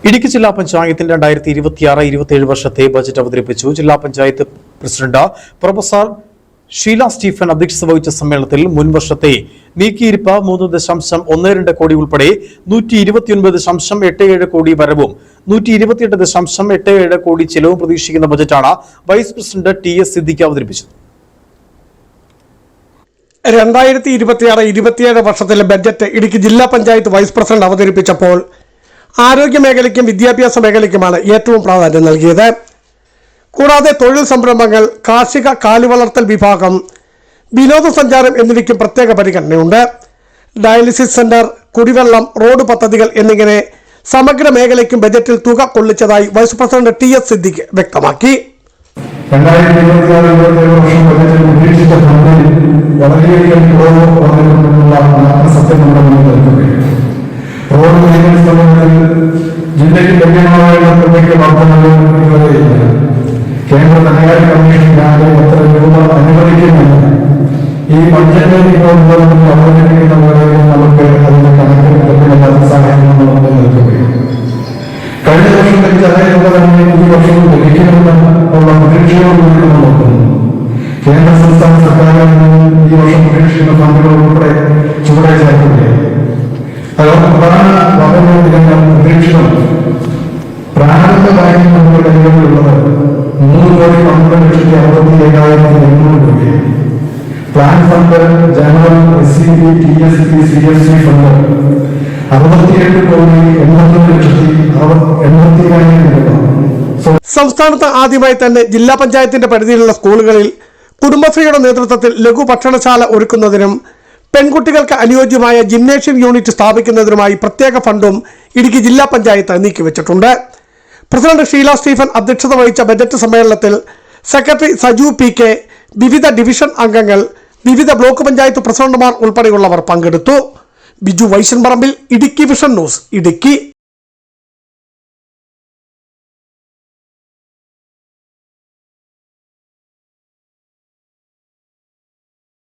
ഇടുക്കി ജില്ലാ പഞ്ചായത്തിന്റെ 2026-27 വർഷത്തെ ബജറ്റ് അവതരിപ്പിച്ചു. ജില്ലാ panchayat president professor Sheela Stephen അധ്യക്ഷത വഹിച്ച സമ്മേളനത്തിൽ മുൻവർഷത്തെ നീക്കിയിരിപ്പ് 3.12 കോടി ഉൾപ്പെടെ 129.87 കോടി വരവും 128.87 കോടി ചെലവും പ്രതീക്ഷിക്കുന്ന ബജറ്റാണ് വൈസ് പ്രസിഡന്റ് TS സിദ്ദിഖ് അവതരിപ്പിച്ചത്. 2026-27 വർഷത്തിലെ ബജറ്റ് ഇടുക്കി ജില്ലാ പഞ്ചായത്ത് വൈസ് പ്രസിഡന്റ് അവതരിപ്പിച്ചപ്പോൾ ആരോഗ്യ മേഖലയ്ക്കും വിദ്യാഭ്യാസ മേഖലയ്ക്കുമാണ് ഏറ്റവും പ്രാധാന്യം നൽകിയത്. കൂടാതെ തൊഴിൽ സംരംഭങ്ങൾ, കാർഷിക കാലിവളർത്തൽ വിഭാഗം, വിനോദസഞ്ചാരം എന്നിവയ്ക്കും പ്രത്യേക പരിഗണനയുണ്ട്. ഡയാലിസിസ് സെന്റർ, കുടിവെള്ളം, റോഡ് പദ്ധതികൾ എന്നിങ്ങനെ സമഗ്ര മേഖലയ്ക്കും ബജറ്റിൽ തുക കൊള്ളിച്ചതായി വൈസ് പ്രസിഡന്റ് TS സിദ്ദിഖ് വ്യക്തമാക്കി. റോഡ് മെയിൻ്റനൻസ് സമയത്തിൽ ജില്ലയ്ക്ക് ലഭ്യമായ കേന്ദ്ര ധനകാര്യ കമ്മീഷൻ എത്ര രൂപ അനുവദിക്കുന്നില്ല. ഈ ബഡ്ജറ്റ് അവതരിപ്പിക്കുന്ന പോലെ നമുക്ക് അതിന്റെ കണക്കിൽ ലഭ്യമല്ലാത്ത സാഹചര്യം നിൽക്കുകയാണ്. കഴിഞ്ഞ വർഷം ലഭിച്ച അതേ തുക തന്നെ ഈ വർഷവും ലഭിക്കുമെന്നുള്ള പ്രതീക്ഷയോടുകൂടി നോക്കുന്നു. കേന്ദ്ര സംസ്ഥാന സർക്കാരിൽ നിന്നും ഈ വർഷം പ്രതീക്ഷിക്കുന്ന ഫണ്ടുകൾ ഉൾപ്പെടെ ചുവടെ ചേർക്കുകയാണ്. അതുകൊണ്ട് പ്രധാന വകകൾ പ്രതീക്ഷിതം പ്രാരംഭ ബാങ്കിംഗ് ഫണ്ടുകളുടെ നിലവിലുള്ളത് 3,12,67,800 രൂപയാണ്. Plan fund, general, SCB, TSP, CSC fund 68,81,80,000 രൂപ. സംസ്ഥാനത്ത് ആദ്യമായി തന്നെ ജില്ലാ പഞ്ചായത്തിന്റെ പരിധിയിലുള്ള സ്കൂളുകളിൽ കുടുംബശ്രീയുടെ നേതൃത്വത്തിൽ ലഘു ഭക്ഷണശാല ഒരുക്കുന്നതിനും പെൺകുട്ടികൾക്ക് അനുയോജ്യമായ ജിംനേഷ്യം യൂണിറ്റ് സ്ഥാപിക്കുന്നതിനുമായി പ്രത്യേക ഫണ്ടും ഇടുക്കി ജില്ലാ പഞ്ചായത്ത് നീക്കിവെച്ചിട്ടുണ്ട്. പ്രസിഡന്റ് ഷീല സ്റ്റീഫൻ അധ്യക്ഷത വഹിച്ച ബജറ്റ് സമ്മേളനത്തിൽ സെക്രട്ടറി സജു PK, വിവിധ ഡിവിഷൻ അംഗങ്ങൾ, വിവിധ ബ്ലോക്ക് പഞ്ചായത്ത് പ്രസിഡന്റുമാർ ഉൾപ്പെടെയുള്ളവർ പങ്കെടുത്തു. Biju Vaishanparambil, Idukki vision news, Idukki.